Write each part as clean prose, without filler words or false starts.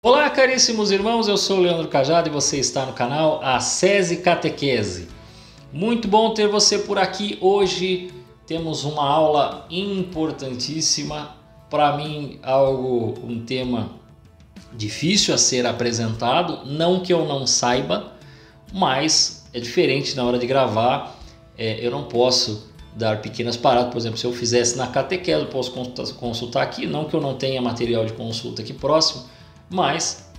Olá, caríssimos irmãos, eu sou o Leandro Cajado e você está no canal Ascese Catequese. Muito bom ter você por aqui. Hoje temos uma aula importantíssima, para mim um tema difícil a ser apresentado, não que eu não saiba, mas é diferente na hora de gravar. Eu não posso dar pequenas paradas. Por exemplo, se eu fizesse na catequese, eu posso consultar aqui, não que eu não tenha material de consulta aqui próximo, mas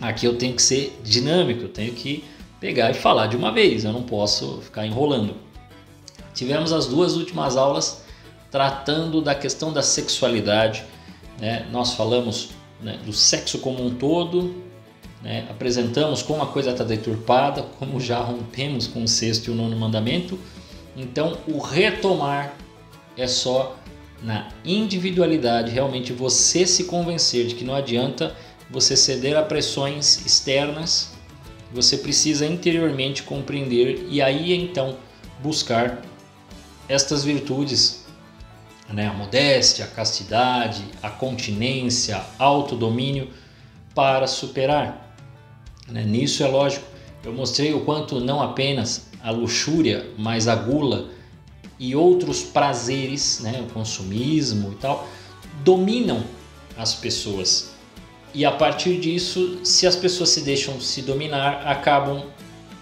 aqui eu tenho que ser dinâmico, eu tenho que pegar e falar de uma vez, eu não posso ficar enrolando. Tivemos as duas últimas aulas tratando da questão da sexualidade, né? Nós falamos, né, do sexo como um todo, né? Apresentamos como a coisa está deturpada, como já rompemos com o sexto e o nono mandamento. Então o retomar é só na individualidade, realmente você se convencer de que não adianta você ceder a pressões externas, você precisa interiormente compreender e aí então buscar estas virtudes, né? A modéstia, a castidade, a continência, autodomínio para superar, né? Nisso é lógico, eu mostrei o quanto não apenas a luxúria, mas a gula e outros prazeres, né, o consumismo e tal, dominam as pessoas. E a partir disso, se as pessoas se deixam se dominar, acabam,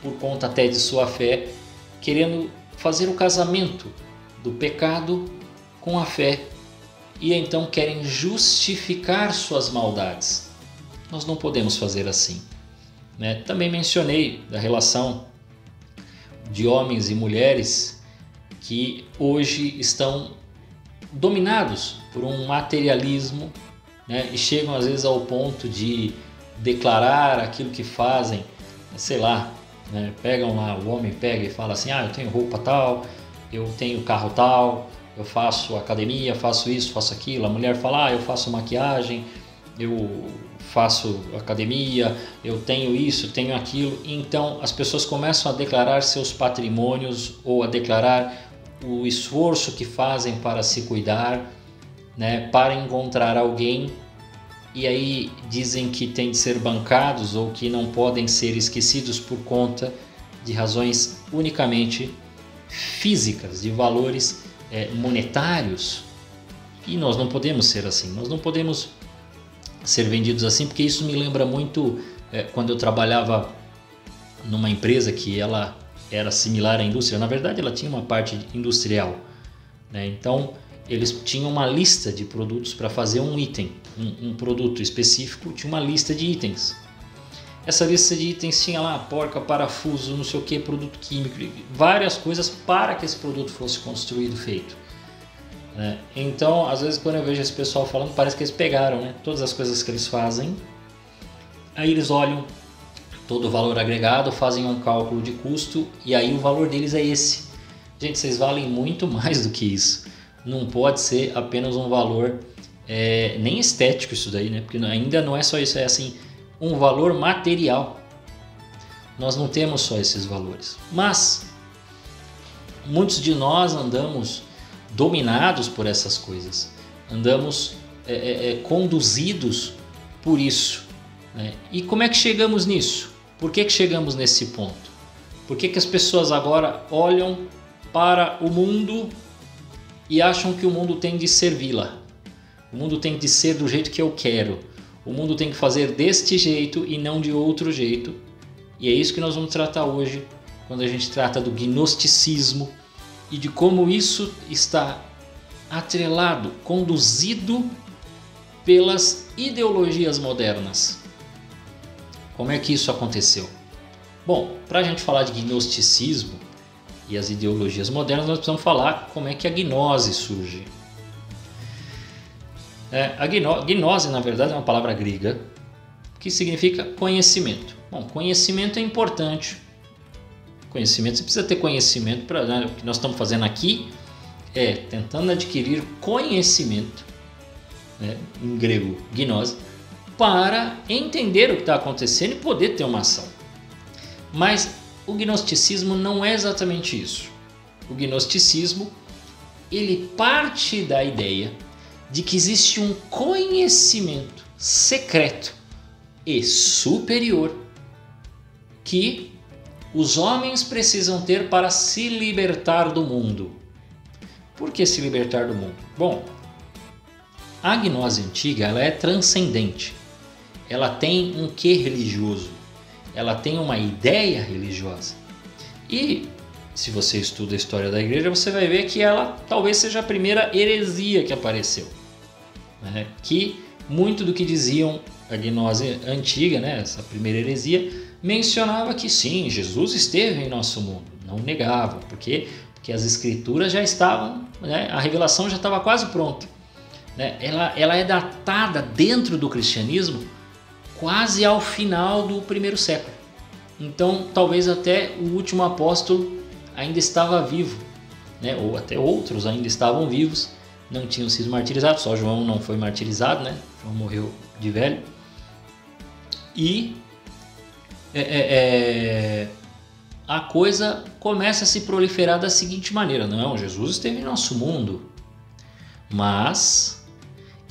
por conta até de sua fé, querendo fazer o casamento do pecado com a fé. E então querem justificar suas maldades. Nós não podemos fazer assim, né? Também mencionei da relação de homens e mulheres que hoje estão dominados por um materialismo, né? E chegam às vezes ao ponto de declarar aquilo que fazem, sei lá, né? Pegam lá, o homem pega e fala assim, eu tenho roupa tal, eu tenho carro tal, eu faço academia, faço isso, faço aquilo. A mulher fala, eu faço maquiagem, eu faço academia, eu tenho isso, tenho aquilo. Então as pessoas começam a declarar seus patrimônios ou a declarar o esforço que fazem para se cuidar, né, para encontrar alguém, e aí dizem que tem de ser bancados ou que não podem ser esquecidos por conta de razões unicamente físicas, de valores monetários. E nós não podemos ser assim, nós não podemos ser vendidos assim, porque isso me lembra muito quando eu trabalhava numa empresa que ela era similar à indústria. Na verdade ela tinha uma parte industrial, né? Então eles tinham uma lista de produtos para fazer um item, um produto específico tinha uma lista de itens. Essa lista de itens tinha lá porca, parafuso, não sei o que, produto químico, várias coisas para que esse produto fosse construído, feito, né? Então às vezes quando eu vejo esse pessoal falando, parece que eles pegaram, né, todas as coisas que eles fazem, aí eles olham todo o valor agregado, fazem um cálculo de custo e aí o valor deles é esse. Gente, vocês valem muito mais do que isso. Não pode ser apenas um valor nem estético isso daí, né? Porque ainda não é só isso, é assim, um valor material. Nós não temos só esses valores. Mas muitos de nós andamos dominados por essas coisas. Andamos conduzidos por isso, né? E como é que chegamos nisso? Por que chegamos nesse ponto? Por que as pessoas agora olham para o mundo e acham que o mundo tem de servi-la? O mundo tem de ser do jeito que eu quero. O mundo tem que fazer deste jeito e não de outro jeito. E é isso que nós vamos tratar hoje, quando a gente trata do gnosticismo e de como isso está atrelado, conduzido pelas ideologias modernas. Como é que isso aconteceu? Bom, para a gente falar de gnosticismo e as ideologias modernas, nós precisamos falar como é que a gnose surge. A gnose, na verdade, é uma palavra grega que significa conhecimento. Bom, conhecimento é importante. Conhecimento, você precisa ter conhecimento para, né, o que nós estamos fazendo aqui é tentando adquirir conhecimento, né, em grego, gnose, para entender o que está acontecendo e poder ter uma ação. Mas o gnosticismo não é exatamente isso. O gnosticismo, ele parte da ideia de que existe um conhecimento secreto e superior que os homens precisam ter para se libertar do mundo. Por que se libertar do mundo? Bom, a gnose antiga ela é transcendente. Ela tem um quê religioso. Ela tem uma ideia religiosa. E se você estuda a história da igreja, você vai ver que ela talvez seja a primeira heresia que apareceu. Né? Que muito do que diziam a gnose antiga, né? Essa primeira heresia, mencionava que sim, Jesus esteve em nosso mundo. Não negavam, porque as escrituras já estavam, né? A revelação já estava quase pronta. Né? Ela é datada dentro do cristianismo quase ao final do primeiro século. Então, talvez até o último apóstolo ainda estava vivo, né? Ou até outros ainda estavam vivos, não tinham sido martirizados, só João não foi martirizado, né? João morreu de velho. E a coisa começa a se proliferar da seguinte maneira: não, Jesus esteve em nosso mundo, mas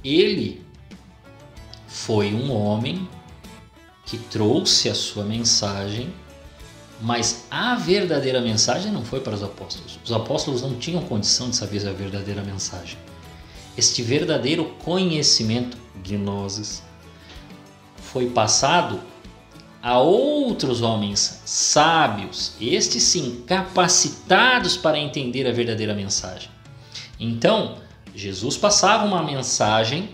ele foi um homem que trouxe a sua mensagem, mas a verdadeira mensagem não foi para os apóstolos. Os apóstolos não tinham condição de saber a verdadeira mensagem. Este verdadeiro conhecimento, gnosis, foi passado a outros homens sábios, estes sim, capacitados para entender a verdadeira mensagem. Então, Jesus passava uma mensagem,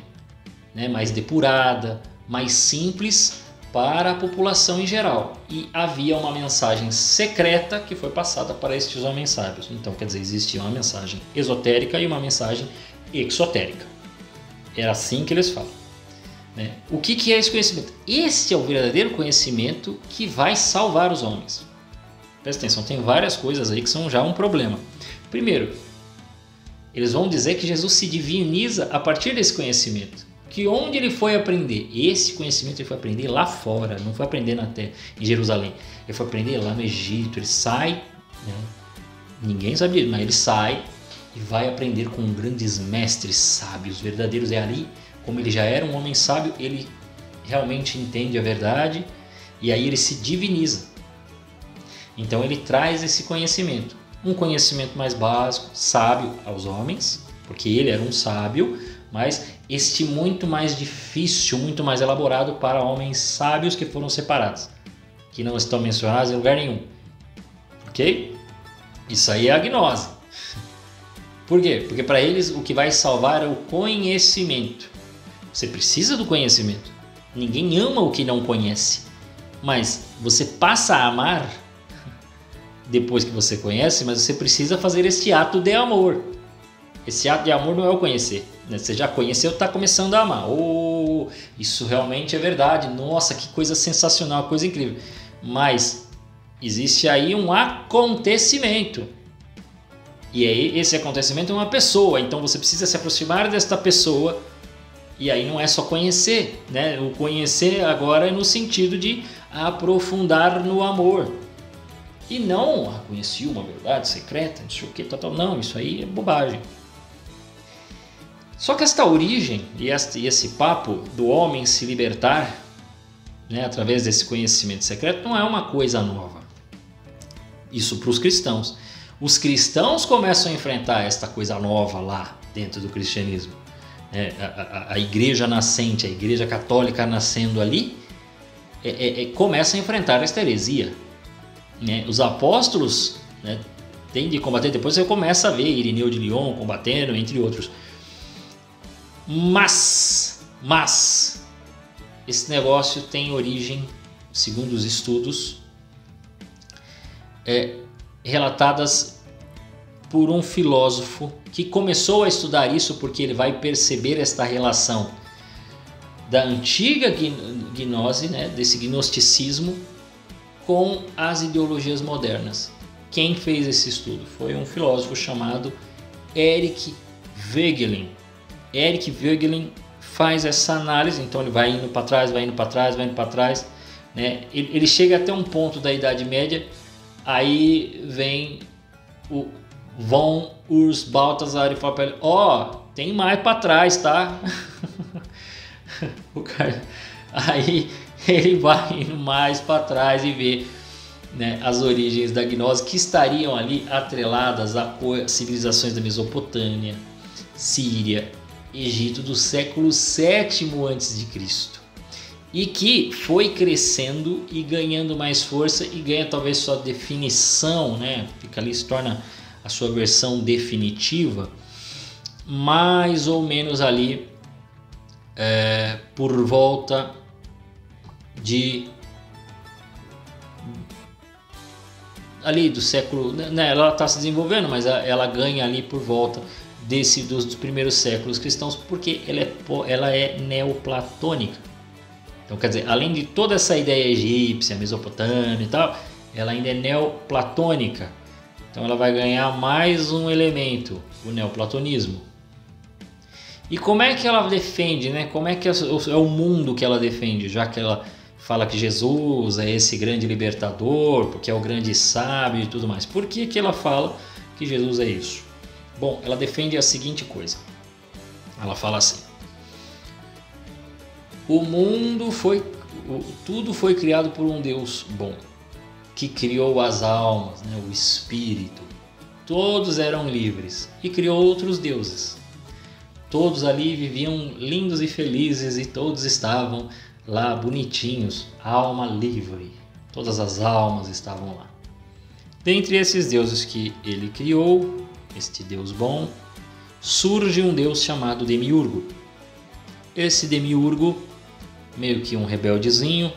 né, mais depurada, mais simples para a população em geral. E havia uma mensagem secreta que foi passada para estes homens sábios. Então, quer dizer, existia uma mensagem esotérica e uma mensagem exotérica. Era assim que eles falam. Né? O que é esse conhecimento? Esse é o verdadeiro conhecimento que vai salvar os homens. Presta atenção, tem várias coisas aí que são já um problema. Primeiro, eles vão dizer que Jesus se diviniza a partir desse conhecimento. Que onde ele foi aprender? Esse conhecimento ele foi aprender lá fora, não foi aprender na terra, em Jerusalém. Ele foi aprender lá no Egito. Ele sai, né? Ninguém sabia, mas ele sai e vai aprender com grandes mestres sábios, verdadeiros. É ali, como ele já era um homem sábio, ele realmente entende a verdade e aí ele se diviniza. Então ele traz esse conhecimento, um conhecimento mais básico, sábio aos homens, porque ele era um sábio, mas este muito mais difícil, muito mais elaborado para homens sábios que foram separados, que não estão mencionados em lugar nenhum. Ok? Isso aí é a gnose. Por quê? Porque para eles o que vai salvar é o conhecimento. Você precisa do conhecimento. Ninguém ama o que não conhece. Mas você passa a amar depois que você conhece, mas você precisa fazer este ato de amor. Esse ato de amor não é o conhecer. Né? Você já conheceu, está começando a amar. Oh, isso realmente é verdade. Nossa, que coisa sensacional, coisa incrível. Mas existe aí um acontecimento. E aí esse acontecimento é uma pessoa. Então você precisa se aproximar desta pessoa. E aí não é só conhecer, né? O conhecer agora é no sentido de aprofundar no amor. E não, conheci uma verdade secreta, não sei o que, tal. Não, isso aí é bobagem. Só que esta origem e esse papo do homem se libertar, né, através desse conhecimento secreto, não é uma coisa nova. Isso para os cristãos. Os cristãos começam a enfrentar esta coisa nova lá dentro do cristianismo. A igreja nascente, a igreja católica nascendo ali, começa a enfrentar esta heresia. Né? Os apóstolos, né, têm de combater, depois você começa a ver Irineu de Lyon combatendo, entre outros. Mas esse negócio tem origem, segundo os estudos, relatadas por um filósofo que começou a estudar isso porque ele vai perceber esta relação da antiga gnose, né, desse gnosticismo, com as ideologias modernas. Quem fez esse estudo? Foi um filósofo chamado Eric Voegelin. Eric Voegelin faz essa análise, então ele vai indo para trás, vai indo para trás, vai indo para trás, né? Ele chega até um ponto da Idade Média, aí vem o Von Urs Balthasar e fala para ele: tem mais para trás, tá? O cara, aí ele vai indo mais para trás e vê, né, as origens da gnose que estariam ali atreladas a civilizações da Mesopotâmia, Síria, Egito do século VII a.C. e que foi crescendo e ganhando mais força e ganha talvez sua definição, né? Fica ali, se torna a sua versão definitiva, mais ou menos ali por volta de ali do século, né, ela está se desenvolvendo, mas ela ganha ali por volta dos primeiros séculos cristãos, porque ela é neoplatônica. Então, quer dizer, além de toda essa ideia egípcia, mesopotâmica e tal, ela ainda é neoplatônica. Então ela vai ganhar mais um elemento, o neoplatonismo. E como é que ela defende, né? Como é que é o mundo que ela defende, já que ela fala que Jesus é esse grande libertador, porque é o grande sábio e tudo mais. Por que que ela fala que Jesus é isso? Bom, ela defende a seguinte coisa. Ela fala assim: tudo foi criado por um Deus bom, que criou as almas, né, o espírito. Todos eram livres e criou outros deuses. Todos ali viviam lindos e felizes e todos estavam lá bonitinhos, alma livre. Todas as almas estavam lá. Dentre esses deuses que ele criou, este Deus bom, surge um Deus chamado Demiurgo. Esse Demiurgo, meio que um rebeldezinho,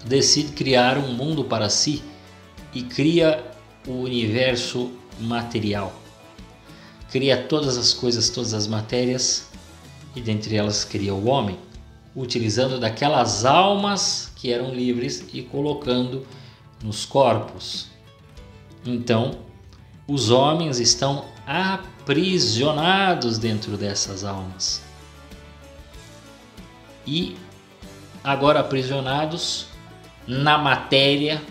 decide criar um mundo para si e cria o universo material. Cria todas as coisas, todas as matérias, e dentre elas cria o homem, utilizando daquelas almas que eram livres e colocando nos corpos. Então, os homens estão aprisionados dentro dessas almas. E agora aprisionados na matéria,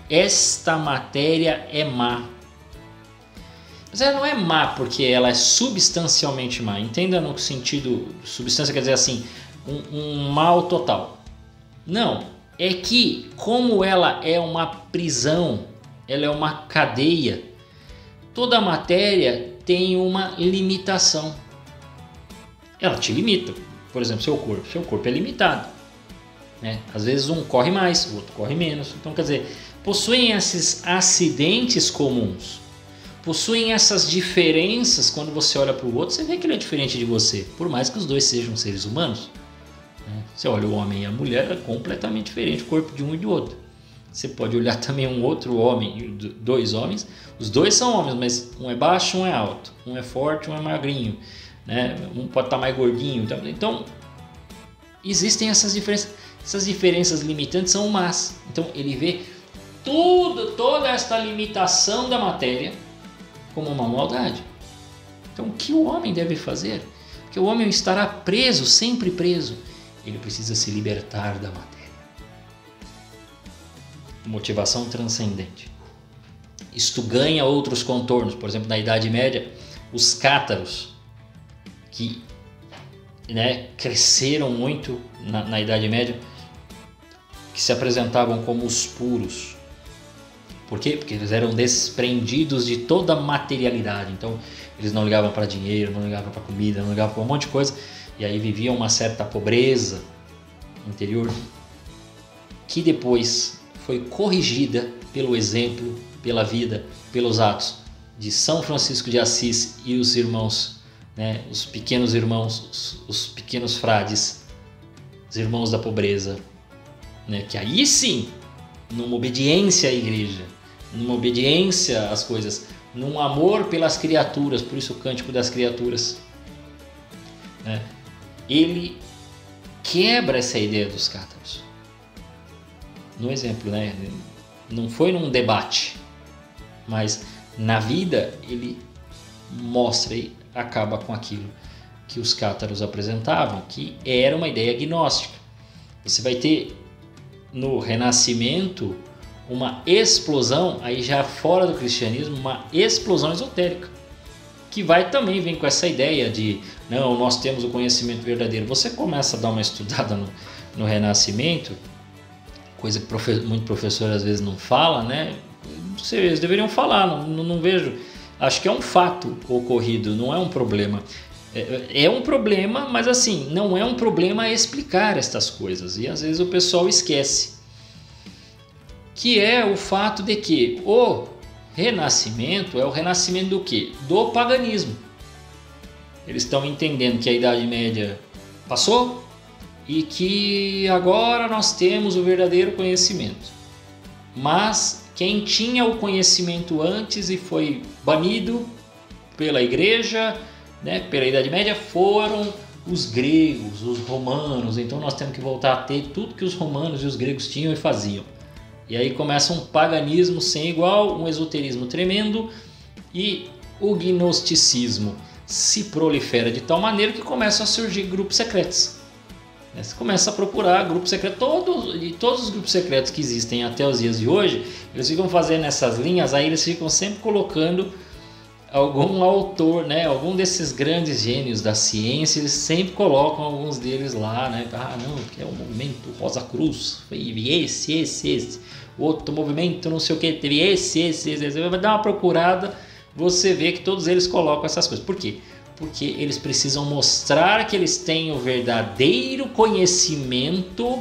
esta matéria é má. Mas ela não é má porque ela é substancialmente má. Entenda no sentido, substância quer dizer assim, um mal total. Não, é que como ela é uma prisão, ela é uma cadeia, toda a matéria tem uma limitação. Ela te limita. Por exemplo, seu corpo é limitado, né? Às vezes um corre mais, o outro corre menos. Então, quer dizer, possuem esses acidentes comuns, possuem essas diferenças. Quando você olha para o outro, você vê que ele é diferente de você, por mais que os dois sejam seres humanos, né? Você olha o homem e a mulher, é completamente diferente o corpo de um e do outro. Você pode olhar também um outro homem, dois homens, os dois são homens, mas um é baixo, um é alto, um é forte, um é magrinho, né? Um pode estar mais gordinho. Então existem essas diferenças limitantes são más. Então ele vê toda esta limitação da matéria como uma maldade. Então o que o homem deve fazer? Porque o homem estará preso, sempre preso. Ele precisa se libertar da matéria. Motivação transcendente. Isto ganha outros contornos. Por exemplo, na Idade Média, os cátaros, que, né, cresceram muito na Idade Média, que se apresentavam como os puros. Por quê? Porque eles eram desprendidos de toda a materialidade. Então eles não ligavam para dinheiro, não ligavam para comida, não ligavam para um monte de coisa. E aí viviam uma certa pobreza interior, que depois foi corrigida pelo exemplo, pela vida, pelos atos de São Francisco de Assis e os irmãos, né, os pequenos irmãos, os pequenos frades, os irmãos da pobreza, né, que aí sim, numa obediência à igreja, numa obediência às coisas, num amor pelas criaturas, por isso o Cântico das Criaturas, né, ele quebra essa ideia dos cátaros. No exemplo, né, não foi num debate, mas na vida ele mostra e acaba com aquilo que os cátaros apresentavam, que era uma ideia gnóstica. Você vai ter no Renascimento uma explosão, aí já fora do cristianismo, uma explosão esotérica, que vai também vir com essa ideia de não, nós temos o conhecimento verdadeiro. Você começa a dar uma estudada no Renascimento, coisa que muito professor às vezes não fala, né? Eles deveriam falar, não vejo. Acho que é um fato ocorrido, não é um problema. É um problema, mas assim, não é um problema explicar estas coisas. E às vezes o pessoal esquece. Que é o fato de que o Renascimento é o renascimento do quê? Do paganismo. Eles estão entendendo que a Idade Média passou e que agora nós temos o verdadeiro conhecimento. Mas quem tinha o conhecimento antes e foi banido pela igreja, né, pela Idade Média, foram os gregos, os romanos. Então nós temos que voltar a ter tudo que os romanos e os gregos tinham e faziam. E aí começa um paganismo sem igual, um esoterismo tremendo, e o gnosticismo se prolifera de tal maneira que começam a surgir grupos secretos. Você começa a procurar grupos secretos, todos os grupos secretos que existem até os dias de hoje, eles ficam fazendo essas linhas, aí eles ficam sempre colocando algum autor, né, algum desses grandes gênios da ciência, eles sempre colocam alguns deles lá, né? Ah, não, que é o movimento Rosa Cruz, foi esse. Outro movimento, não sei o que, teve esse. Você vai dar uma procurada, você vê que todos eles colocam essas coisas. Por quê? Porque eles precisam mostrar que eles têm o verdadeiro conhecimento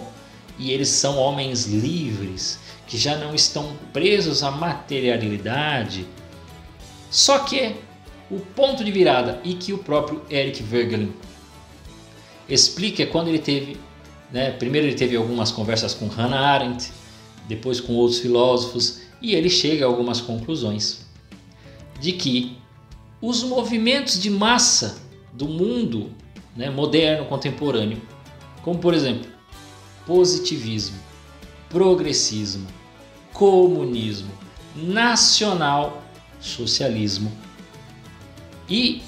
e eles são homens livres, que já não estão presos à materialidade. Só que o ponto de virada, e que o próprio Eric Voegelin explica, é quando ele teve, né, primeiro ele teve algumas conversas com Hannah Arendt, depois com outros filósofos, e ele chega a algumas conclusões de que os movimentos de massa do mundo, né, moderno, contemporâneo, como por exemplo positivismo, progressismo, comunismo, nacional socialismo e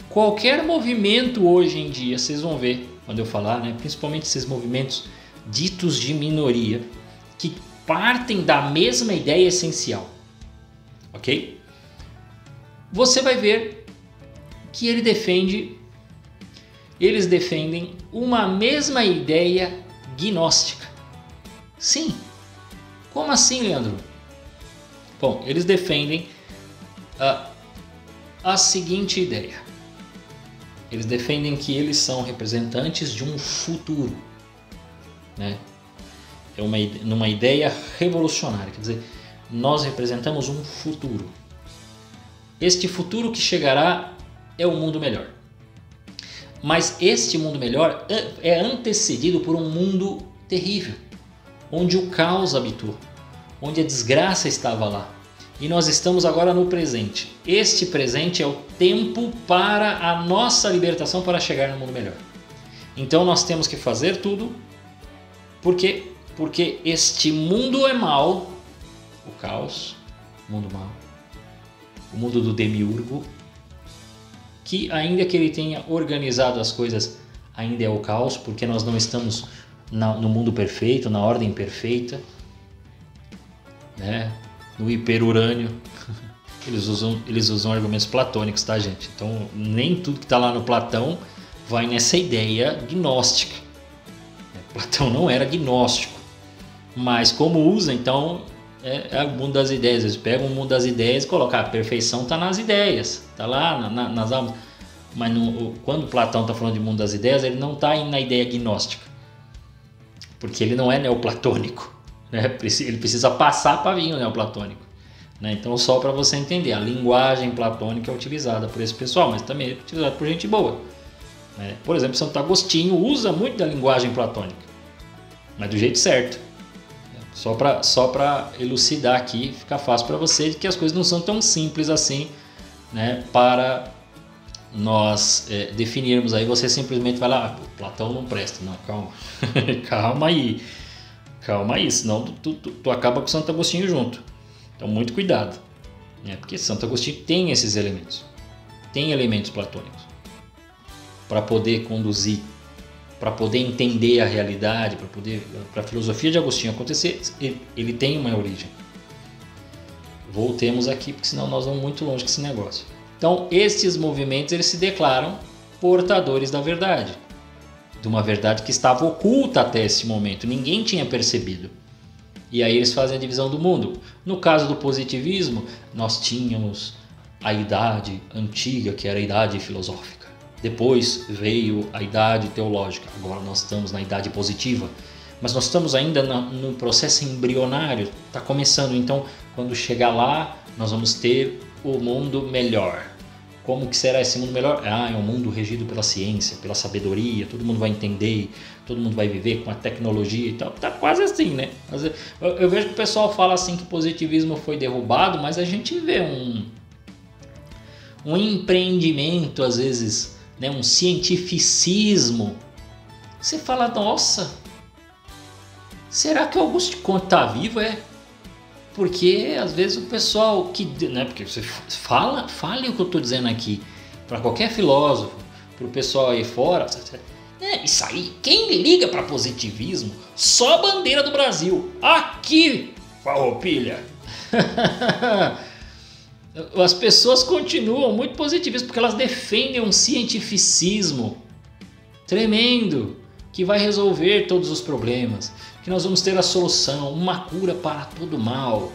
qualquer movimento hoje em dia, vocês vão ver quando eu falar, né, principalmente esses movimentos ditos de minoria, que partem da mesma ideia essencial, ok? Você vai ver que eles defendem uma mesma ideia gnóstica. Sim. Como assim, Leandro? Bom, eles defendem a seguinte ideia. Eles defendem que eles são representantes de um futuro, né? É numa ideia revolucionária, quer dizer, nós representamos um futuro. Este futuro que chegará é o mundo melhor. Mas este mundo melhor é antecedido por um mundo terrível, onde o caos habitou, onde a desgraça estava lá. E nós estamos agora no presente. Este presente é o tempo para a nossa libertação, para chegar no mundo melhor. Então nós temos que fazer tudo. Por quê? Porque este mundo é mau, o caos, o mundo mau, o mundo do demiurgo, que ainda que ele tenha organizado as coisas, ainda é o caos, porque nós não estamos no mundo perfeito, na ordem perfeita, né? No hiperurânio. Eles usam argumentos platônicos, tá, gente? Então nem tudo que está lá no Platão vai nessa ideia gnóstica. Platão não era gnóstico, mas como usa, então é o mundo das ideias. Eles pegam o mundo das ideias e colocam a perfeição está nas ideias, está lá nas almas. Mas quando Platão está falando de mundo das ideias, ele não está na ideia gnóstica, porque ele não é neoplatônico, né? Ele precisa passar para vir o neoplatônico, né? Então, só para você entender, a linguagem platônica é utilizada por esse pessoal, mas também é utilizada por gente boa, né? Por exemplo, Santo Agostinho usa muito da linguagem platônica, mas do jeito certo. Só para elucidar aqui, fica fácil para você de que as coisas não são tão simples assim, né, para nós definirmos. Aí você simplesmente vai lá, Platão não presta. Não, calma. calma aí, senão tu acaba com Santo Agostinho junto. Então muito cuidado, né, porque Santo Agostinho tem esses elementos, tem elementos platônicos para poder conduzir, para poder entender a realidade, para a filosofia de Agostinho acontecer, ele tem uma origem. Voltemos aqui, porque senão nós vamos muito longe com esse negócio. Então, estes movimentos eles se declaram portadores da verdade. de uma verdade que estava oculta até esse momento, ninguém tinha percebido. E aí eles fazem a divisão do mundo. No caso do positivismo, nós tínhamos a idade antiga, que era a idade filosófica. Depois veio a idade teológica. Agora nós estamos na idade positiva. Mas nós estamos ainda no processo embrionário. Está começando. Então, quando chegar lá, nós vamos ter o mundo melhor. Como que será esse mundo melhor? É um mundo regido pela ciência, pela sabedoria. Todo mundo vai entender, todo mundo vai viver com a tecnologia e tal. Tá quase assim, né? Eu vejo que o pessoal fala assim que o positivismo foi derrubado, mas a gente vê um empreendimento, às vezes, né? Um cientificismo. Você fala, nossa, será que o Auguste Comte está vivo? Porque às vezes o pessoal que, né, porque você fale o que eu estou dizendo aqui para qualquer filósofo, para o pessoal aí fora, isso aí, quem liga para positivismo? Só a bandeira do Brasil. Aqui, farroupilha. As pessoas continuam muito positivistas porque elas defendem um cientificismo tremendo que vai resolver todos os problemas, que nós vamos ter a solução, uma cura para todo mal.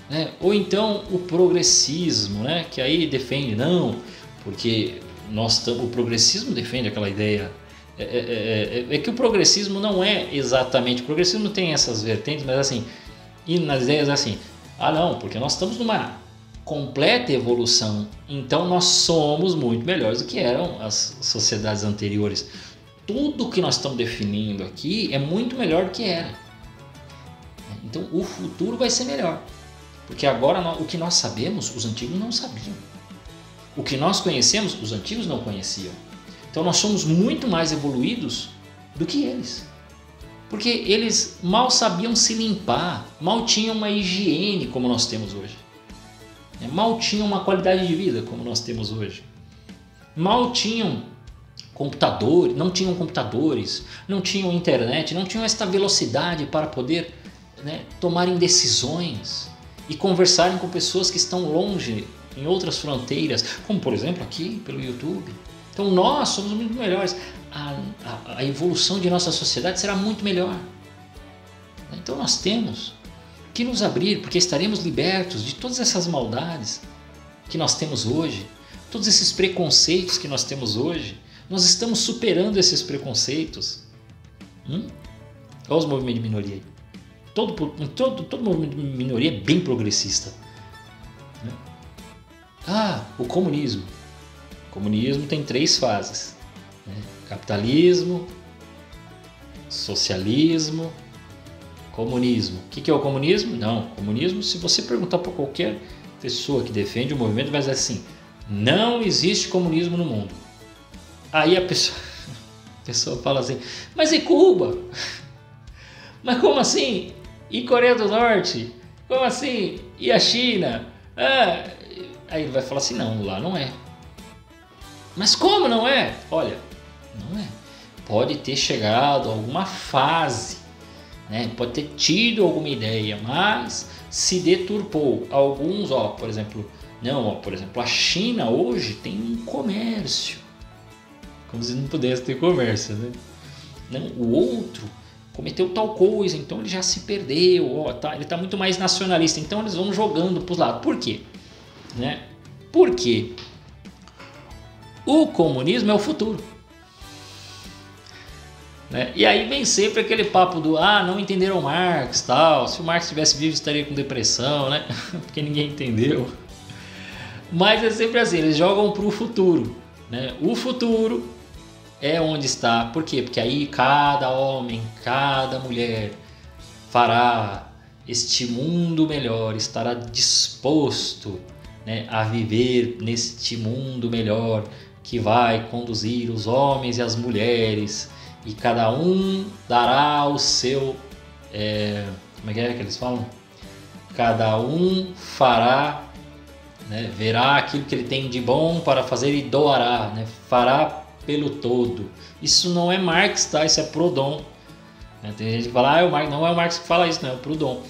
Né? Ou então o progressismo, né? Que aí defende, não, porque o progressismo defende aquela ideia. É que o progressismo não é exatamente, o progressismo tem essas vertentes, mas assim, e nas ideias assim, não, porque nós estamos numa completa evolução, então nós somos muito melhores do que eram as sociedades anteriores. Tudo que nós estamos definindo aqui é muito melhor do que era. Então o futuro vai ser melhor. Porque agora o que nós sabemos, os antigos não sabiam. O que nós conhecemos, os antigos não conheciam. Então nós somos muito mais evoluídos do que eles. Porque eles mal sabiam se limpar, mal tinham uma higiene como nós temos hoje. Mal tinham uma qualidade de vida como nós temos hoje. Mal tinham computadores, não tinham internet, não tinham esta velocidade para poder, né, tomarem decisões e conversarem com pessoas que estão longe, em outras fronteiras, como por exemplo aqui pelo YouTube. Então nós somos muito melhores. A evolução de nossa sociedade será muito melhor. Então nós temos que nos abrir, porque estaremos libertos de todas essas maldades que nós temos hoje, todos esses preconceitos que nós temos hoje. Nós estamos superando esses preconceitos. Olha os movimentos de minoria aí. Todo movimento de minoria é bem progressista. O comunismo. O comunismo tem 3 fases. Capitalismo, socialismo, comunismo. O que é o comunismo? Não, comunismo, se você perguntar para qualquer pessoa que defende o movimento, vai dizer assim, não existe comunismo no mundo. Aí a pessoa fala assim, mas e Cuba? Mas como assim? E Coreia do Norte? Como assim? E a China? Aí ele vai falar assim, não, lá não é. Mas como não é? Olha, não é. Pode ter chegado a alguma fase, né? Pode ter tido alguma ideia, mas se deturpou. Alguns, por exemplo, a China hoje tem um comércio. Como se não pudesse ter comércio, né? Não, o outro cometeu tal coisa, então ele já se perdeu, ele está muito mais nacionalista, então eles vão jogando para os lados. Por quê? Né? Porque o comunismo é o futuro. Né? E aí vem sempre aquele papo do não entenderam Marx, tal. Se o Marx estivesse vivo estaria com depressão, né? Porque ninguém entendeu. Mas é sempre assim, eles jogam para o futuro, né? O futuro é onde está. Por quê? Porque aí cada homem, cada mulher fará este mundo melhor, estará disposto, né, a viver neste mundo melhor que vai conduzir os homens e as mulheres, e cada um dará o seu... como é que eles falam? Cada um fará, né, verá aquilo que ele tem de bom para fazer e doará, né, fará pelo todo. Isso não é Marx, tá? Isso é Proudhon. Tem gente que fala, não é o Marx que fala isso, não, é o Proudhon.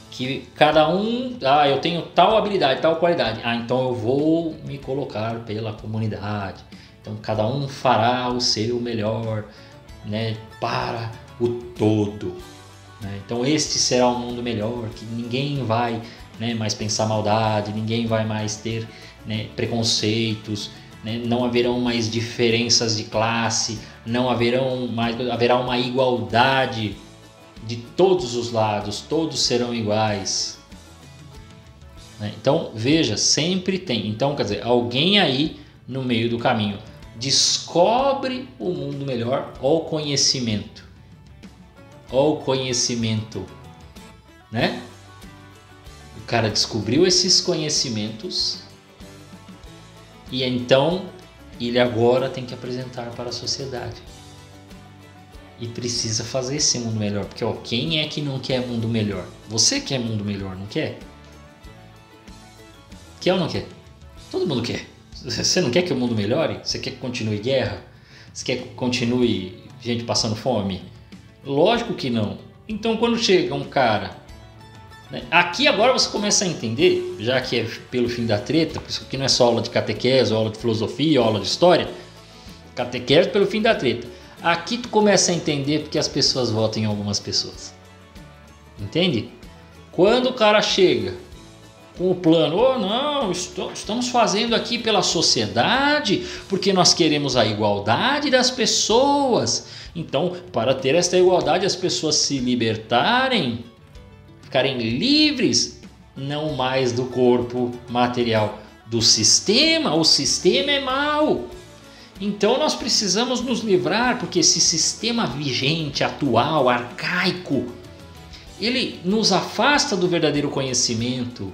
Que cada um, eu tenho tal habilidade, tal qualidade, então eu vou me colocar pela comunidade, Então cada um fará o seu melhor, né, para o todo. Né? Então este será um mundo melhor, que ninguém vai, né, mais pensar maldade, ninguém vai mais ter, né, preconceitos, né? Não haverão mais diferenças de classe, não haverão mais, haverá uma igualdade de todos os lados, todos serão iguais. Né? Então veja, sempre tem. Então quer dizer, alguém aí no meio do caminho descobre o mundo melhor, ou conhecimento. Ou conhecimento, né? O cara descobriu esses conhecimentos e então ele agora tem que apresentar para a sociedade. E precisa fazer esse mundo melhor, porque ó, quem é que não quer mundo melhor? Você quer mundo melhor, não quer? Quer ou não quer? Todo mundo quer. Você não quer que o mundo melhore? Você quer que continue guerra? Você quer que continue gente passando fome? Lógico que não. Então quando chega um cara, né, aqui agora você começa a entender, já que é pelo fim da treta, porque isso aqui não é só aula de catequese, aula de filosofia, aula de história, catequese pelo fim da treta. Aqui tu começa a entender porque as pessoas votam em algumas pessoas. Entende? Quando o cara chega com o plano, oh não, estamos fazendo aqui pela sociedade, porque nós queremos a igualdade das pessoas. Então, para ter esta igualdade, as pessoas se libertarem, ficarem livres, não mais do corpo material, do sistema. O sistema é mau. Então nós precisamos nos livrar, porque esse sistema vigente, atual, arcaico, ele nos afasta do verdadeiro conhecimento.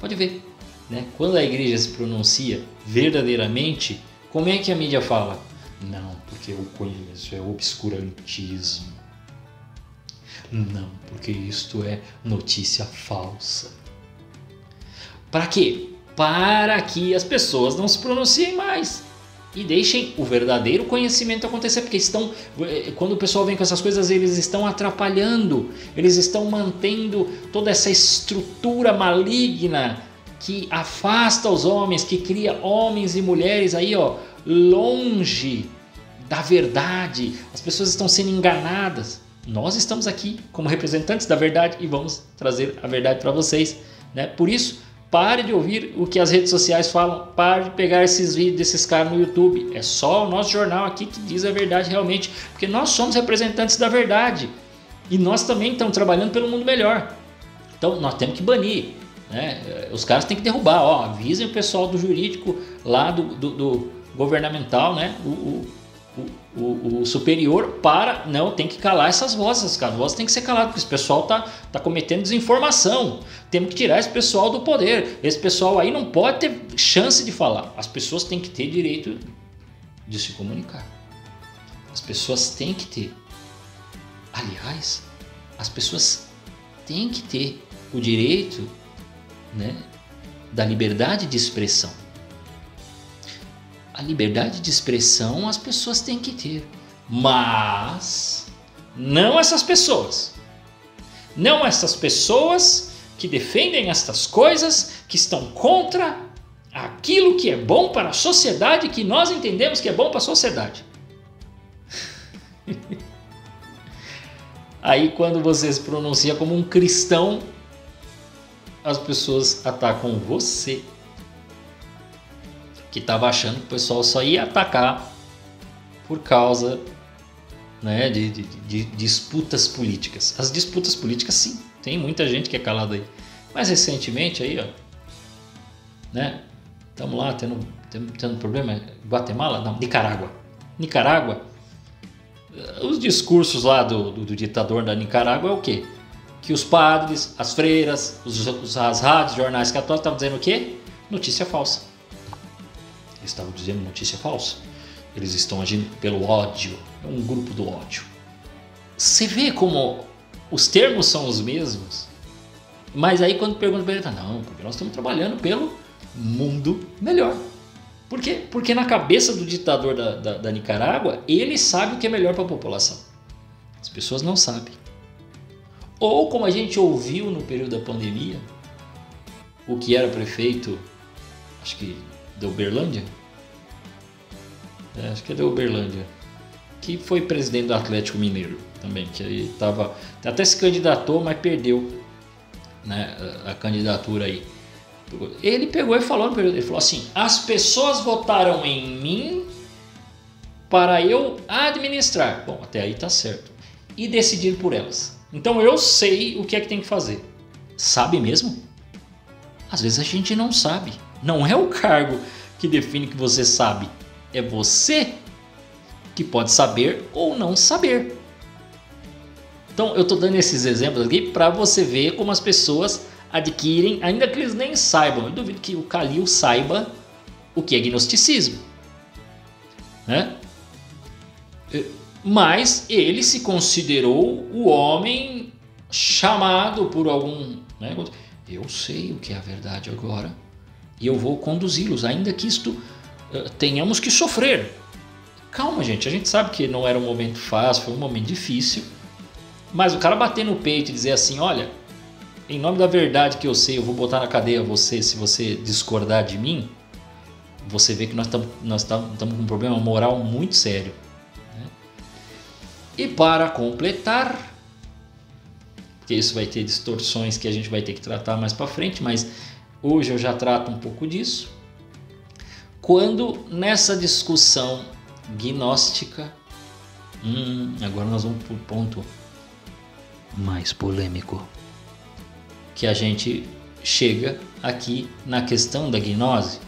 Pode ver, né? Quando a igreja se pronuncia verdadeiramente, como é que a mídia fala? Não, porque eu conheço, é obscurantismo. Não, porque isto é notícia falsa. Para quê? Para que as pessoas não se pronunciem mais e deixem o verdadeiro conhecimento acontecer, porque quando o pessoal vem com essas coisas, eles estão atrapalhando, eles estão mantendo toda essa estrutura maligna que afasta os homens, que cria homens e mulheres aí, ó, longe da verdade. As pessoas estão sendo enganadas. Nós estamos aqui como representantes da verdade e vamos trazer a verdade para vocês, né? Por isso, pare de ouvir o que as redes sociais falam, pare de pegar esses vídeos desses caras no YouTube. É só o nosso jornal aqui que diz a verdade realmente, porque nós somos representantes da verdade e nós também estamos trabalhando pelo mundo melhor. Então nós temos que banir, né? Os caras têm que derrubar, ó, avisem o pessoal do jurídico lá do governamental, né? O superior para, não, tem que calar essas vozes, cara. As vozes tem que ser caladas, porque esse pessoal tá cometendo desinformação. Temos que tirar esse pessoal do poder. Esse pessoal aí não pode ter chance de falar. As pessoas têm que ter direito de se comunicar. As pessoas têm que ter. Aliás, as pessoas têm que ter o direito, né, da liberdade de expressão. A liberdade de expressão as pessoas têm que ter, mas não essas pessoas. Não essas pessoas que defendem estas coisas, que estão contra aquilo que é bom para a sociedade, que nós entendemos que é bom para a sociedade. Aí quando você se pronuncia como um cristão, as pessoas atacam você, que estava achando que o pessoal só ia atacar por causa, né, de disputas políticas. As disputas políticas, sim, tem muita gente que é calada aí. Mas recentemente aí, ó, né, estamos lá tendo problema. Guatemala? Não, Nicarágua. Nicarágua, os discursos lá do ditador da Nicarágua é o quê? Que os padres, as freiras, as rádios, jornais católicos estavam dizendo o quê? Notícia falsa. Eles estavam dizendo notícia falsa. Eles estão agindo pelo ódio. É um grupo do ódio. Você vê como os termos são os mesmos. Mas aí quando pergunta para ele, não, porque nós estamos trabalhando pelo mundo melhor. Por quê? Porque na cabeça do ditador da Nicarágua, ele sabe o que é melhor para a população. As pessoas não sabem. Ou como a gente ouviu no período da pandemia, o que era prefeito, acho que da Uberlândia, acho que é da Uberlândia, que foi presidente do Atlético Mineiro também, que aí até se candidatou, mas perdeu, né, a candidatura aí. Ele pegou e falou, ele falou assim: as pessoas votaram em mim para eu administrar. Bom, até aí tá certo. E decidir por elas. Então eu sei o que é que tem que fazer. Sabe mesmo? Às vezes a gente não sabe. Não é o cargo que define que você sabe. É você que pode saber ou não saber. Então eu estou dando esses exemplos aqui para você ver como as pessoas adquirem, ainda que eles nem saibam. Eu duvido que o Khalil saiba o que é gnosticismo, né? Mas ele se considerou o homem chamado por algum, né? Eu sei o que é a verdade agora e eu vou conduzi-los, ainda que isto tenhamos que sofrer. Calma, gente, a gente sabe que não era um momento fácil, foi um momento difícil, mas o cara bater no peito e dizer assim: olha, em nome da verdade que eu sei, eu vou botar na cadeia você se você discordar de mim. Você vê que nós estamos com um problema moral muito sério, né? E para completar, porque isso vai ter distorções que a gente vai ter que tratar mais para frente, mas hoje eu já trato um pouco disso. Quando nessa discussão gnóstica, agora nós vamos para o ponto mais polêmico, que a gente chega aqui na questão da gnose.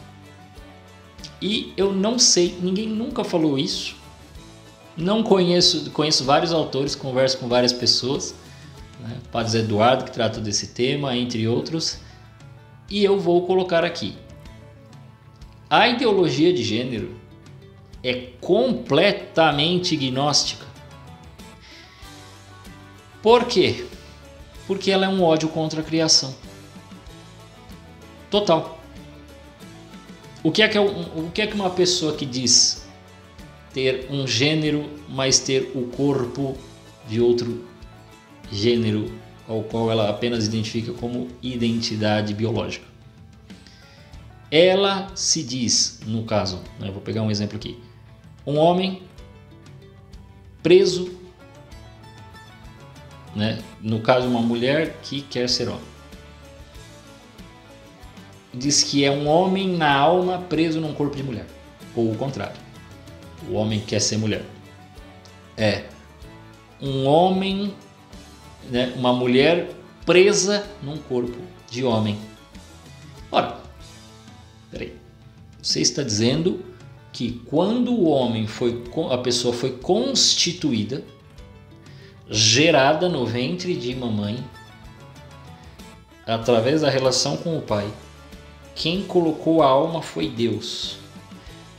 E eu não sei, ninguém nunca falou isso. Não conheço vários autores, converso com várias pessoas, né? Padre Zé Eduardo, que trata desse tema, entre outros. E eu vou colocar aqui. A ideologia de gênero é completamente gnóstica. Por quê? Porque ela é um ódio contra a criação. Total. O que é que uma pessoa que diz ter um gênero, mas ter o corpo de outro gênero, ao qual ela apenas identifica como identidade biológica? Ela se diz, no caso, né, vou pegar um exemplo aqui, um homem preso, né, no caso uma mulher que quer ser homem. Diz que é um homem na alma preso num corpo de mulher, ou o contrário, o homem quer ser mulher. É um homem, né, uma mulher presa num corpo de homem. Ora, peraí, você está dizendo que quando a pessoa foi constituída, gerada no ventre de mamãe, através da relação com o pai, quem colocou a alma foi Deus.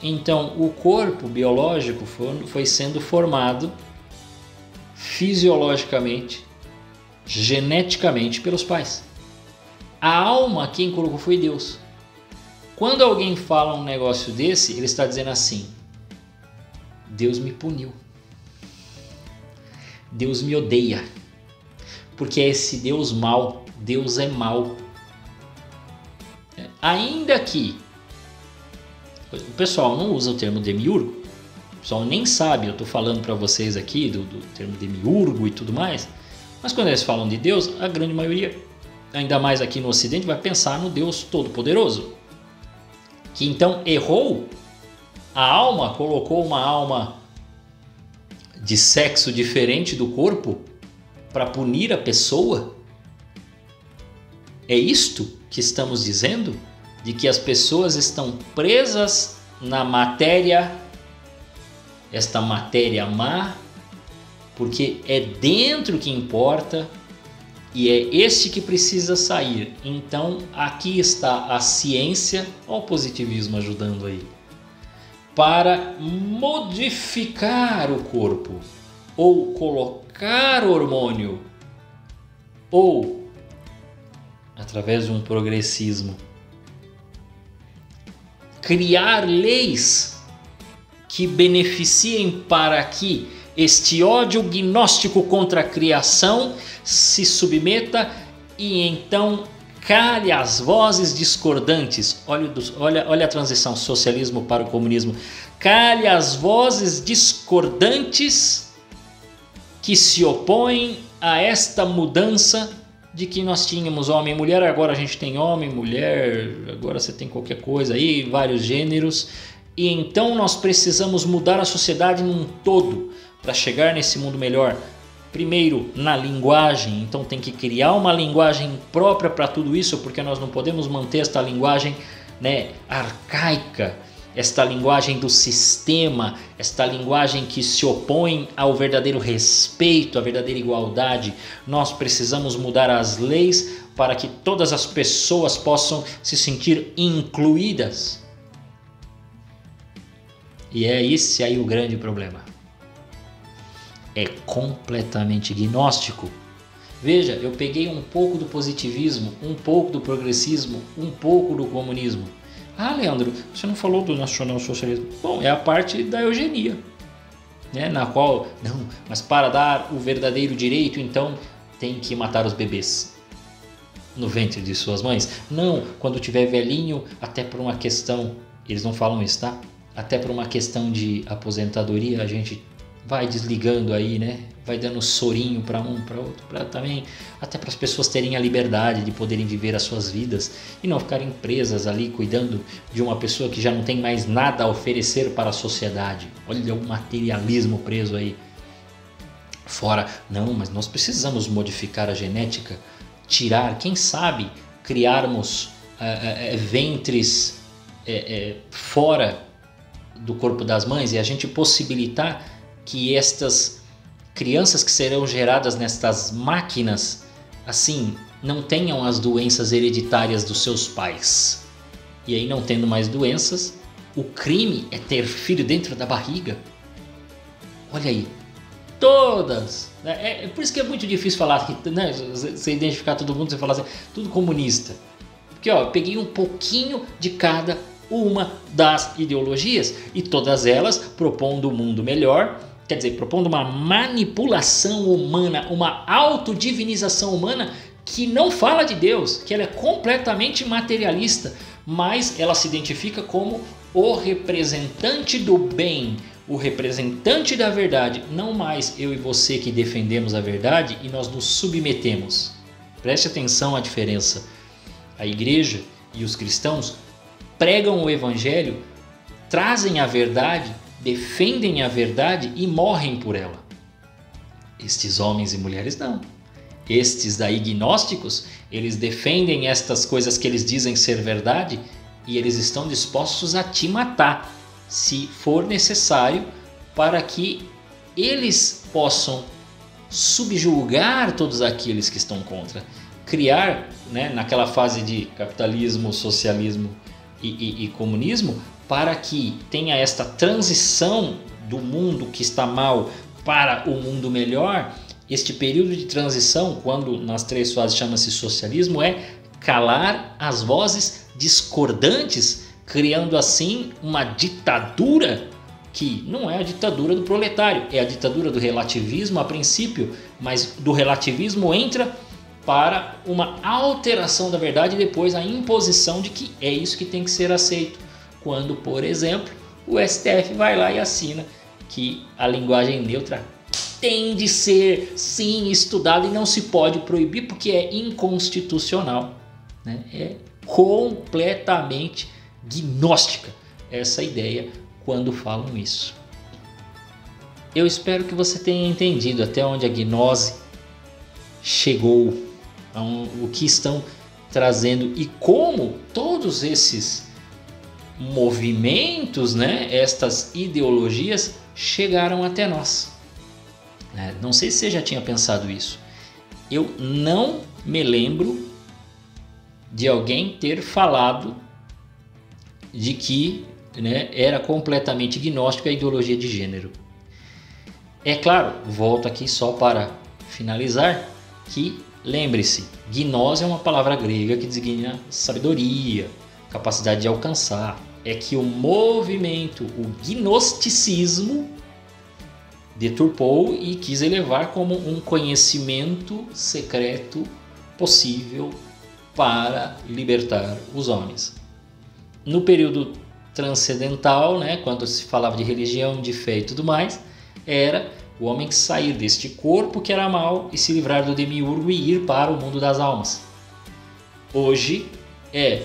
Então o corpo biológico foi sendo formado fisiologicamente, geneticamente pelos pais. A alma quem colocou foi Deus. Quando alguém fala um negócio desse, ele está dizendo assim: Deus me puniu. Deus me odeia. Porque é esse Deus mau. Deus é mau. Ainda que o pessoal não usa o termo demiurgo, o pessoal nem sabe, eu estou falando para vocês aqui do termo demiurgo e tudo mais, mas quando eles falam de Deus, a grande maioria, ainda mais aqui no Ocidente, vai pensar no Deus Todo-Poderoso, que então errou a alma, colocou uma alma de sexo diferente do corpo para punir a pessoa. É isto que estamos dizendo? De que as pessoas estão presas na matéria, esta matéria má, porque é dentro que importa e é este que precisa sair. Então aqui está a ciência, olha o positivismo ajudando aí, para modificar o corpo, ou colocar hormônio, ou através de um progressismo, criar leis que beneficiem para que este ódio gnóstico contra a criação se submeta e então Cale as vozes discordantes. Olha a transição, socialismo para o comunismo. Cale as vozes discordantes que se opõem a esta mudança de que nós tínhamos homem e mulher, agora a gente tem homem, mulher, agora você tem qualquer coisa aí, vários gêneros. E então nós precisamos mudar a sociedade num todo para chegar nesse mundo melhor. Primeiro, na linguagem, então tem que criar uma linguagem própria para tudo isso, porque nós não podemos manter esta linguagem, né, arcaica, esta linguagem do sistema, esta linguagem que se opõe ao verdadeiro respeito, à verdadeira igualdade. Nós precisamos mudar as leis para que todas as pessoas possam se sentir incluídas. E é esse aí o grande problema. É completamente gnóstico. Veja, eu peguei um pouco do positivismo, um pouco do progressismo, um pouco do comunismo. Ah, Leandro, você não falou do nacionalsocialismo. Bom, é a parte da eugenia, né? Na qual, não, mas para dar o verdadeiro direito, então tem que matar os bebês no ventre de suas mães. Não, quando tiver velhinho, até por uma questão, eles não falam isso, tá? Até por uma questão de aposentadoria, a gente vai desligando aí, né? Vai dando sorinho para um, para outro, para também, até para as pessoas terem a liberdade de poderem viver as suas vidas e não ficarem presas ali cuidando de uma pessoa que já não tem mais nada a oferecer para a sociedade. Olha o materialismo preso aí. Fora, não, mas nós precisamos modificar a genética, tirar, quem sabe, criarmos ventres fora do corpo das mães e a gente possibilitar que estas crianças que serão geradas nestas máquinas, assim, não tenham as doenças hereditárias dos seus pais. E aí, não tendo mais doenças, o crime é ter filho dentro da barriga. Olha aí, todas. Né? É por isso que é muito difícil falar, né? Você identificar todo mundo, você falar assim, tudo comunista. Porque ó, eu peguei um pouquinho de cada uma das ideologias e todas elas propondo um mundo melhor. Quer dizer, propondo uma manipulação humana, uma autodivinização humana que não fala de Deus, que ela é completamente materialista, mas ela se identifica como o representante do bem, o representante da verdade, não mais eu e você que defendemos a verdade e nós nos submetemos. Preste atenção à diferença. A igreja e os cristãos pregam o evangelho, trazem a verdade, defendem a verdade e morrem por ela. Estes homens e mulheres não. Estes daí gnósticos, eles defendem estas coisas que eles dizem ser verdade e eles estão dispostos a te matar, se for necessário, para que eles possam subjugar todos aqueles que estão contra. Criar, né, naquela fase de capitalismo, socialismo e comunismo, para que tenha esta transição do mundo que está mal para o mundo melhor. Este período de transição, quando nas três fases chama-se socialismo, é calar as vozes discordantes, criando assim uma ditadura que não é a ditadura do proletário, é a ditadura do relativismo a princípio, mas do relativismo entra para uma alteração da verdade e depois a imposição de que é isso que tem que ser aceito. Quando, por exemplo, o STF vai lá e assina que a linguagem neutra tem de ser, sim, estudada e não se pode proibir porque é inconstitucional. Né? É completamente gnóstica essa ideia quando falam isso. Eu espero que você tenha entendido até onde a gnose chegou, o que estão trazendo e como todos esses movimentos, né, estas ideologias chegaram até nós. Não sei se você já tinha pensado isso. Eu não me lembro de alguém ter falado de que, né, era completamente gnóstica a ideologia de gênero. É claro, volto aqui só para finalizar, que lembre-se, gnose é uma palavra grega que designa sabedoria, capacidade de alcançar. É que o movimento, o gnosticismo, deturpou e quis elevar como um conhecimento secreto possível para libertar os homens. No período transcendental, né, quando se falava de religião, de fé e tudo mais, era o homem sair deste corpo que era mau e se livrar do demiurgo e ir para o mundo das almas. Hoje é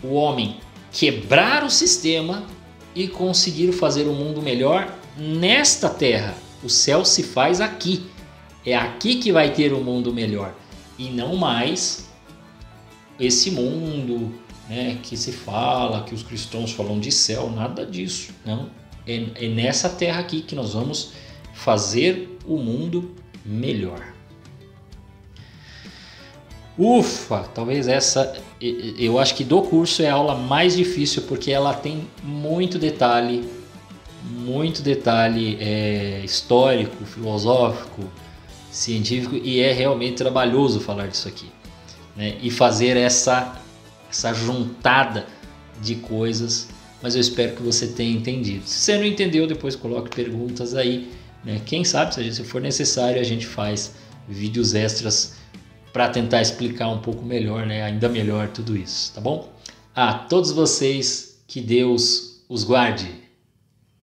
o homem quebrar o sistema e conseguir fazer o mundo melhor nesta terra. O céu se faz aqui. É aqui que vai ter o mundo melhor. E não mais esse mundo, né, que se fala, que os cristãos falam de céu. Nada disso. Não. É nessa terra aqui que nós vamos fazer o mundo melhor. Ufa, talvez essa, eu acho que do curso é a aula mais difícil porque ela tem muito detalhe histórico, filosófico, científico, e é realmente trabalhoso falar disso aqui, né? E fazer essa juntada de coisas, mas eu espero que você tenha entendido. Se você não entendeu, depois coloque perguntas aí, né? Quem sabe, se for necessário, a gente faz vídeos extras para tentar explicar um pouco melhor, né? Ainda melhor tudo isso, tá bom? A todos vocês, que Deus os guarde.